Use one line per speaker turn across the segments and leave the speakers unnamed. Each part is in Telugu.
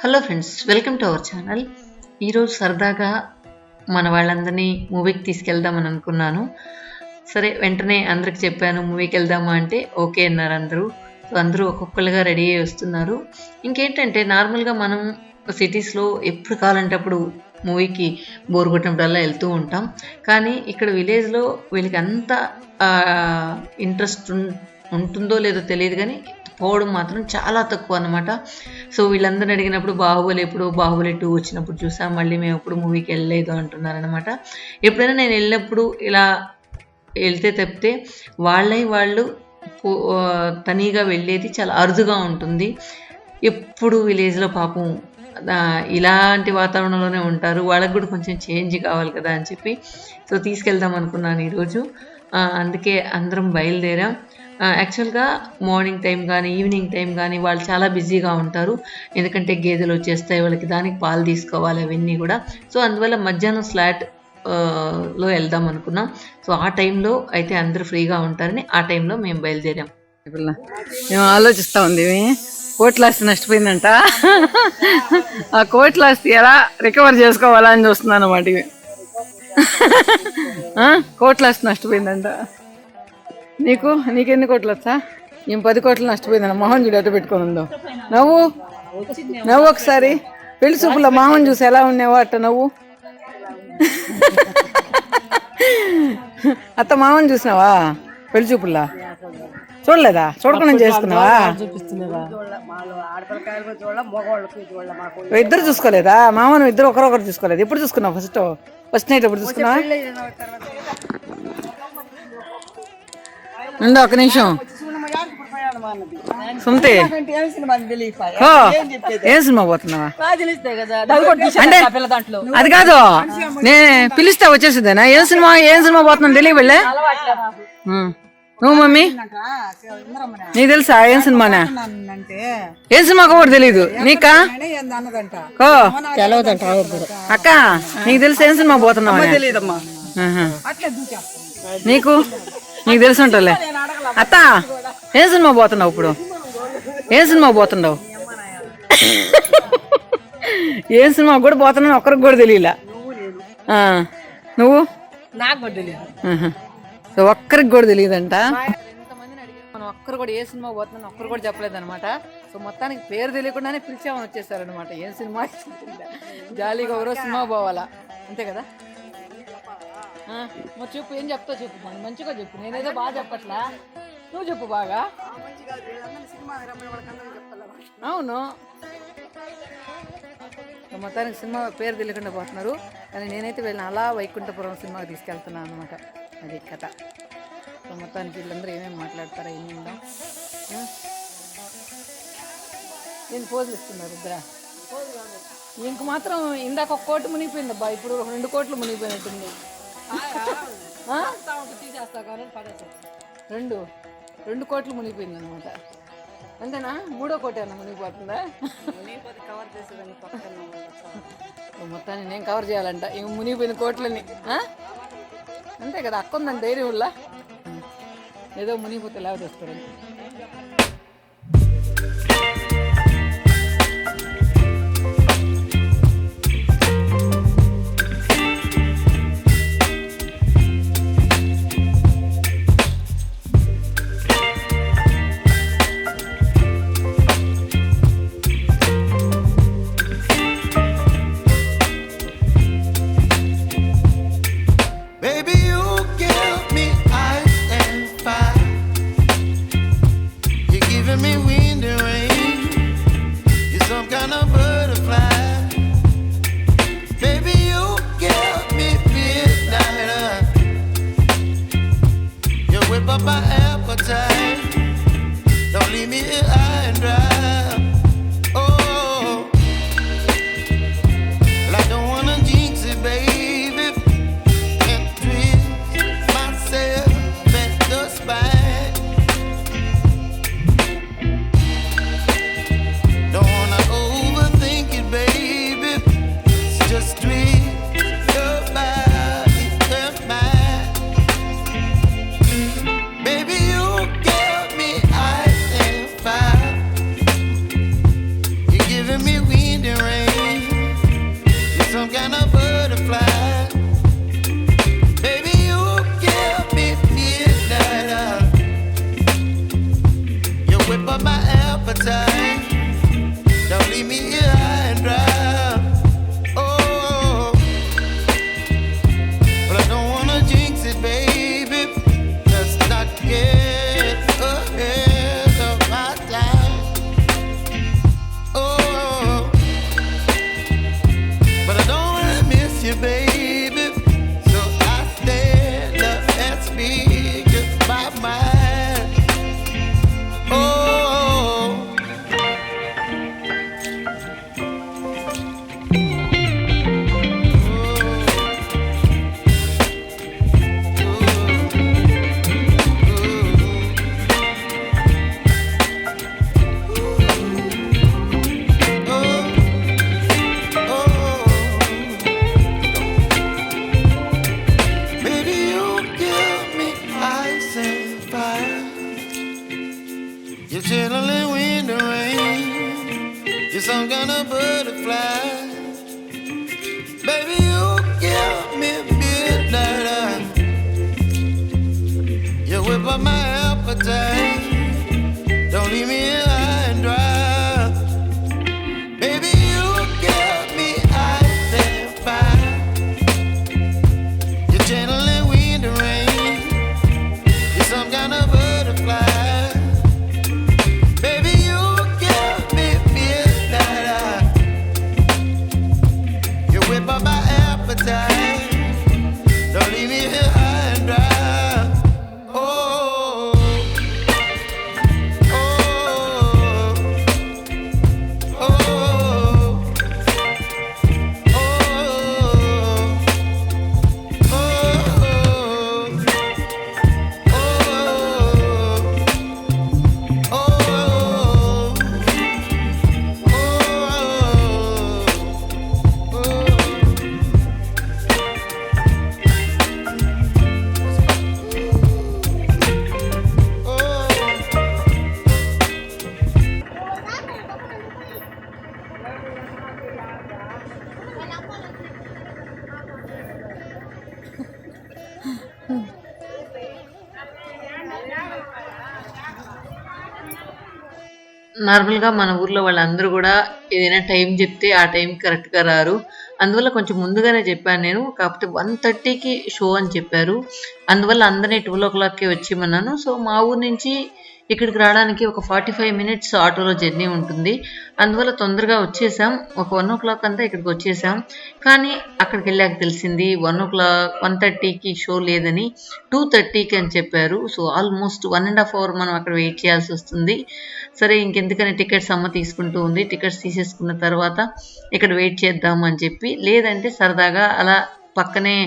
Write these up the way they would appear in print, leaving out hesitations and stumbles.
Hello friends, welcome to our channel. ఈరోజు సరదాగా మన వాళ్ళందరినీ మూవీకి తీసుకెళ్దామని అనుకున్నాను. సరే, వెంటనే అందరికి చెప్పాను మూవీకి వెళ్దామా అంటే ఓకే అన్నారు అందరూ. సో అందరూ ఒక్కొక్కరుగా రెడీ అయ్యి వస్తున్నారు. ఇంకేంటంటే నార్మల్గా మనం సిటీస్లో ఎప్పుడు కావాలంటే అప్పుడు మూవీకి బోర్ కొట్టినప్పుడల్లా వెళ్తూ ఉంటాం. కానీ ఇక్కడ విలేజ్లో వీళ్ళకి అంత ఇంట్రెస్ట్ ఉంటుందో లేదో తెలియదు, కానీ పోవడం మాత్రం చాలా తక్కువ అనమాట. సో వీళ్ళందరిని అడిగినప్పుడు బాహుబలి 2 వచ్చినప్పుడు చూసాం, మళ్ళీ మేము ఎప్పుడు మూవీకి వెళ్ళలేదు అంటున్నారనమాట. ఎప్పుడైనా నేను వెళ్ళినప్పుడు ఇలా వెళ్తే తప్పితే వాళ్ళు తనీగా వెళ్ళేది చాలా అరుదుగా ఉంటుంది. ఎప్పుడు విలేజ్లో పాపం ఇలాంటి వాతావరణంలోనే ఉంటారు, వాళ్ళకు కూడా కొంచెం చేంజ్ కావాలి కదా అని చెప్పి సో తీసుకెళ్దాం అనుకున్నాను ఈరోజు. అందుకే అందరం బయలుదేరాం. యాక్చువల్గా మార్నింగ్ టైం కానీ ఈవినింగ్ టైం కానీ వాళ్ళు చాలా బిజీగా ఉంటారు, ఎందుకంటే గేదెలు వచ్చేస్తాయి వాళ్ళకి, దానికి పాలు తీసుకోవాలి అవన్నీ కూడా. సో అందువల్ల మధ్యాహ్నం స్లాట్ లో వెళ్దాం అనుకున్నాం. సో ఆ టైంలో అయితే అందరూ ఫ్రీగా ఉంటారని ఆ టైంలో మేము బయలుదేరాం.
మేము ఆలోచిస్తూ ఉంది, కోట్లాస్తి నష్టపోయిందంట. ఆ కోట్లాస్తి ఎలా రికవర్ చేసుకోవాలా అని చూస్తున్నాను అన్నమాట. కోట్లాస్తి నష్టపోయిందంట. నీకెన్ని కోట్లు వచ్చా? మేము 10 కోట్లు నష్టపోయిందన్న. మోహన్ చూడు ఎట్ట పెట్టుకొని ఉందో. నవ్వు ఒకసారి. పెళ్లి చూపులో మోహన్ చూసి ఎలా ఉన్నావో అట్ట నవ్వు. అత్త మామని చూసినావా పెళ్లి చూపుల్లా? చూడలేదా? చూడకుండా చేసుకున్నావా? ఇద్దరు చూసుకోలేదా? మామను ఇద్దరు ఒకరొకరు చూసుకోలేదు. ఎప్పుడు చూసుకున్నావు? ఫస్ట్ నైట్ ఎప్పుడు చూసుకున్నావా? ఉందా ఒక నిమిషం. సుమతి, ఏం సినిమా పోతున్నావా? అంటే అది కాదు, నేను పిలిస్తే వచ్చేసిద్దేనా? ఏం సినిమా పోతున్నాను తెలియ వెళ్ళే. నువ్వు మమ్మీ నీకు తెలుసా ఏం సినిమానా? ఏం సినిమా కూడా తెలీదు నీకా? అక్క నీకు తెలుసా ఏం సినిమా పోతున్నావా? నీకు తెలుసు ఉంటలే. అత్త ఏం సినిమా పోతున్నావు ఇప్పుడు? ఏం సినిమా పోతున్నావు? ఏం సినిమా కూడా పోతున్నావు ఒక్కరికి కూడా తెలియలా. నువ్వు? సో ఒక్కరికి కూడా తెలియదంట. మనం ఒక్కరు కూడా ఏ సినిమా పోతున్నాను ఒక్కరు కూడా చెప్పలేదు అనమాట. సో మొత్తానికి పేరు తెలియకుండానే పిలిచామని వచ్చేసారనమాట. ఏం సినిమా జాలీగా ఎవరో సినిమా పోవాలా, అంతే కదా. చెప్పు, ఏం చెప్తావు చెప్పు, మంచిగా చెప్పు. నేనేదో బాగా చెప్పట్లా, నువ్వు చెప్పు బాగా. అవును, మొత్తానికి సినిమా పేరు తెలియకుండా పోతున్నారు. కానీ నేనైతే వీళ్ళని అలా వైకుంఠపురం సినిమాకి తీసుకెళ్తున్నాను అనమాట. అది కథ. సో మొత్తానికి వీళ్ళందరూ ఏమేమి మాట్లాడతారో ఏమి ఉందా. నేను పోజులు ఇస్తున్నారు ఇద్దరా. ఇంక మాత్రం ఇందాక 1 కోటి మునిగిపోయిందబ్బా, ఇప్పుడు 2 కోట్లు మునిగిపోయినట్టుంది. 2 కోట్లు మునిగిపోయింది అనమాట. అంతేనా? 3వ కోటి అన్న మునిగిపోతుందా? మొత్తాన్ని నేను కవర్ చేయాలంట ఇవి మునిగిపోయిన కోట్లని. అంతే కదా, అక్క ఉందని ధైర్యం వల్ల ఏదో మునిగిపోతే లేకపోతే వస్తారని.
Don't wanna over leave me here high and dry. Oh, but I don't wanna jinx it, baby. Let's not get ahead of my time. Oh, but I don't wanna miss you, baby. So I stand up and speak just my mind. Oh, baby, you give me ice and fire. You're chilling wind and rain. You're some kind of butterfly. Baby, you give me midnight. You whip up my appetite. Don't leave me here high and dry. Baby, you give me ice and fire. You're channeling wind and rain. You're some kind of butterfly. Baby, you give me midnight. You whip up my appetite. Don't leave me here high and dry. Oh, oh, oh,
నార్మల్గా మన ఊర్లో వాళ్ళందరూ కూడా ఏదైనా టైం చెప్తే ఆ టైంకి కరెక్ట్గా రారు. అందువల్ల కొంచెం ముందుగానే చెప్పాను నేను. కాకపోతే 1:30కి షో అని చెప్పారు. అందువల్ల అందరినీ 12 వచ్చేయమన్నాను. సో మా ఊరు నుంచి ఇక్కడికి రావడానికి ఒక 45 మినిట్స్ ఆటోలో జర్నీ ఉంటుంది. అందువల్ల తొందరగా వచ్చేసాం. ఒక 1 అంతా ఇక్కడికి వచ్చేసాం. కానీ అక్కడికి వెళ్ళాక తెలిసింది 1:30కి షో లేదని 2:30కి అని చెప్పారు. సో ఆల్మోస్ట్ 1.5 అవర్ మనం అక్కడ వెయిట్ చేయాల్సి వస్తుంది. సరే ఇంకెందుకని టికెట్స్ అమ్మ తీసుకుంటూ ఉంది. టికెట్స్ తీసేసుకున్న తర్వాత ఇక్కడ వెయిట్ చేద్దాము అని చెప్పి, లేదంటే సరదాగా అలా పక్కనే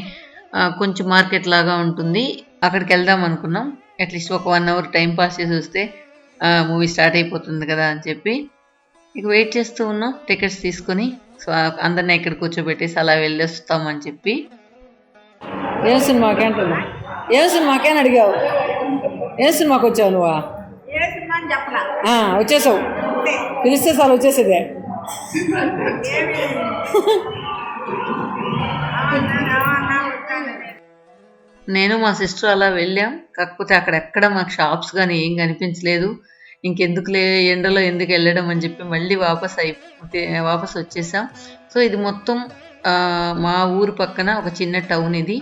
కొంచెం మార్కెట్ లాగా ఉంటుంది, అక్కడికి వెళ్దాం అనుకున్నాం. అట్లీస్ట్ ఒక 1 అవర్ టైం పాస్ చేసి వస్తే మూవీ స్టార్ట్ అయిపోతుంది కదా అని చెప్పి ఇక వెయిట్ చేస్తూ ఉన్నాం టికెట్స్ తీసుకొని. సో అందరినీ ఇక్కడ కూర్చోబెట్టేసి అలా వెళ్ళొస్తామని చెప్పి.
ఏం సినిమాకి అంటున్నా? ఏం సినిమాకి అని అడిగావు? ఏం సినిమాకి వచ్చావు నువ్వా? వచ్చేసావు. పిలిస్తే చాలు వచ్చేసేదే.
నేను మా సిస్టర్ అలా వెళ్ళాం. కాకపోతే అక్కడెక్కడ మాకు షాప్స్ కానీ ఏం కనిపించలేదు. ఇంకెందుకులే ఎండలో ఎందుకు వెళ్ళడం అని చెప్పి మళ్ళీ వాపస్ వచ్చేసాం. సో ఇది మొత్తం మా ఊరు పక్కన ఒక చిన్న టౌన్ ఇది.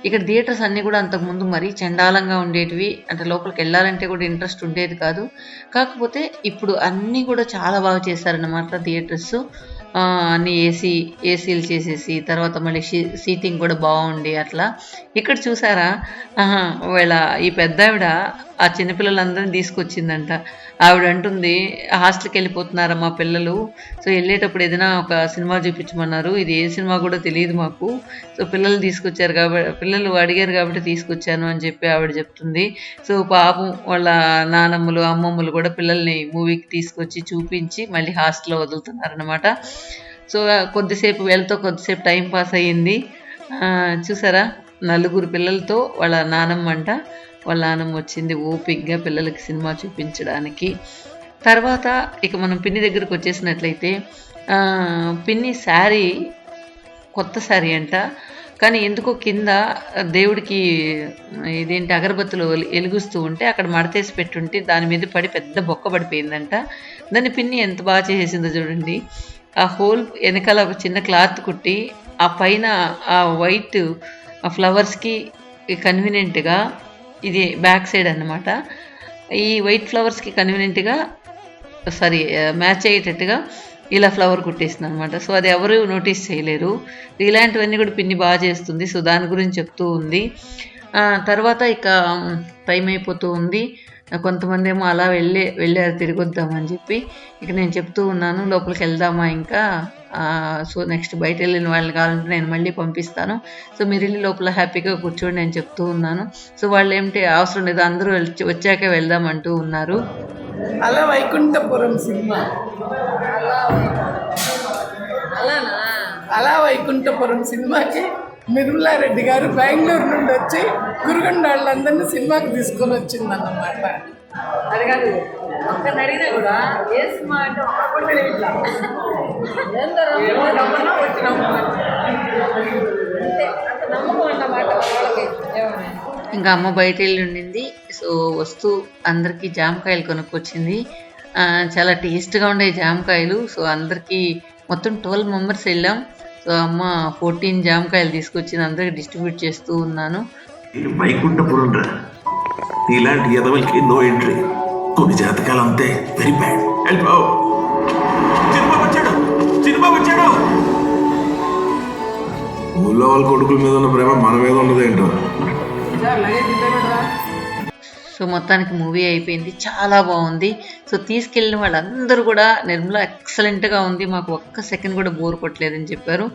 ఇక్కడ థియేటర్స్ అన్నీ కూడా అంతకుముందు మరీ చండాలంగా ఉండేటివి. అంటే లోపలికి వెళ్ళాలంటే కూడా ఇంట్రెస్ట్ ఉండేది కాదు. కాకపోతే ఇప్పుడు అన్నీ కూడా చాలా బాగా చేశారన్నమాట థియేటర్స్. అన్నీ ఏసీలు చేసేసి తర్వాత మళ్ళీ సీటింగ్ కూడా బాగుండి అట్లా. ఇక్కడ చూసారా, వీళ్ళ ఈ పెద్ద ఆవిడ ఆ చిన్నపిల్లలందరినీ తీసుకొచ్చిందంట. ఆవిడ అంటుంది, హాస్టల్కి వెళ్ళిపోతున్నారా మా పిల్లలు, సో వెళ్ళేటప్పుడు ఏదైనా ఒక సినిమా చూపించమన్నారు, ఇది ఏ సినిమా కూడా తెలియదు మాకు, సో పిల్లలు తీసుకొచ్చారు కాబట్టి పిల్లలు అడిగారు కాబట్టి తీసుకొచ్చాను అని చెప్పి ఆవిడ చెప్తుంది. సో పాపం వాళ్ళ నానమ్మలు అమ్మమ్మలు కూడా పిల్లల్ని మూవీకి తీసుకొచ్చి చూపించి మళ్ళీ హాస్టల్లో వదులుతున్నారనమాట. సో కొద్దిసేపు వీళ్ళతో కొద్దిసేపు టైం పాస్ అయ్యింది. చూసారా, 4 పిల్లలతో వాళ్ళ నానమ్మ వచ్చింది ఓపిక్గా పిల్లలకి సినిమా చూపించడానికి. తర్వాత ఇక మనం పిన్ని దగ్గరకు వచ్చేసినట్లయితే, పిన్ని శారీ కొత్త శారీ అంట. కానీ ఎందుకో కింద దేవుడికి ఇదేంటి అగరబత్తులు వెలుగుస్తూ ఉంటే అక్కడ మడతేసి పెట్టుంటే దాని మీద పడి పెద్ద బొక్క పడిపోయిందంట. దాన్ని పిన్ని ఎంత బాగా చేసేసిందో చూడండి. ఆ హోల్ వెనకాల ఒక చిన్న క్లాత్ కుట్టి ఆ పైన ఆ వైట్ ఆ ఫ్లవర్స్కి కన్వీనియంట్గా, ఇది బ్యాక్ సైడ్ అన్నమాట, ఈ వైట్ ఫ్లవర్స్కి కన్వీనియంట్గా మ్యాచ్ అయ్యేటట్టుగా ఇలా ఫ్లవర్ కుట్టేసింది అనమాట. సో అది ఎవరు నోటీస్ చేయలేరు. ఇలాంటివన్నీ కూడా పిన్ని బాగా చేస్తుంది. సో దాని గురించి చెప్తూ ఉంది. తర్వాత ఇక టైం అయిపోతూ ఉంది. కొంతమంది ఏమో అలా వెళ్ళారు తిరిగి వద్దామని చెప్పి. ఇక నేను చెప్తూ ఉన్నాను లోపలికి వెళ్దామా ఇంకా, సో నెక్స్ట్ బయట వెళ్ళిన వాళ్ళని కావాలంటే నేను మళ్ళీ పంపిస్తాను, సో మీరు వెళ్ళి లోపల హ్యాపీగా కూర్చోండి అని చెప్తూ ఉన్నాను. సో వాళ్ళు ఏమిటి అవసరం లేదు అందరూ వచ్చాకే వెళ్దామంటూ ఉన్నారు.
అలా వైకుంఠపురం సినిమా, అలా వైకుంఠపురం సినిమాకి నిర్మలారెడ్డి గారు బెంగళూరు నుండి వచ్చి గురుగొండ వాళ్ళందరినీ సినిమాకి తీసుకొని వచ్చిందన్నమాట.
అది కాదు ఒక్కరిని అడిగినా కూడా ఏ సినిమా అంటే నమ్మకం అన్నమాట వాళ్ళకి.
ఇంకా అమ్మ బయట వెళ్ళి ఉండింది. సో వస్తూ అందరికీ జామకాయలు కొనుక్కొచ్చింది. చాలా టేస్ట్గా ఉండే జామకాయలు. సో అందరికీ మొత్తం 12 మెంబర్స్ వెళ్ళాం. సో అమ్మ 14 జామకాయలు తీసుకొచ్చింది, అందరికి డిస్ట్రిబ్యూట్ చేస్తూ ఉన్నాను.
వైకుంఠపురం రా, ఇలాంటి ఎదవలకి నో ఎంట్రీ. కొన్ని జాతకాలు అంతే, వెరీ బ్యాడ్. సినిమా వచ్చాడు. ఊళ్ళో వాళ్ళ కొడుకుల మీద ఉన్న ప్రేమ మన మీద ఉన్నదేంటో.
సో మొత్తానికి మూవీ అయిపోయింది, చాలా బాగుంది. సో తీసుకెళ్ళిన వాళ్ళందరూ కూడా నిర్మల ఎక్సలెంట్గా ఉంది, మాకు ఒక్క సెకండ్ కూడా బోర్ కొట్టలేదని చెప్పారు.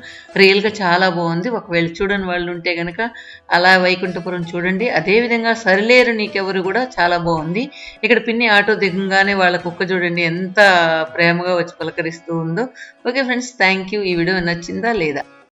రియల్గా చాలా బాగుంది. ఒకవేళ చూడని వాళ్ళు ఉంటే కనుక అలా వైకుంఠపురం చూడండి. అదేవిధంగా సరిలేరు నీకెవరు కూడా చాలా బాగుంది. ఇక్కడ పిన్ని ఆటో దిగంగానే వాళ్ళ కుక్క చూడండి ఎంత ప్రేమగా వచ్చి పలకరిస్తూ ఉందో. Okay friends, thank you. ఈ వీడియో నచ్చిందా లేదా?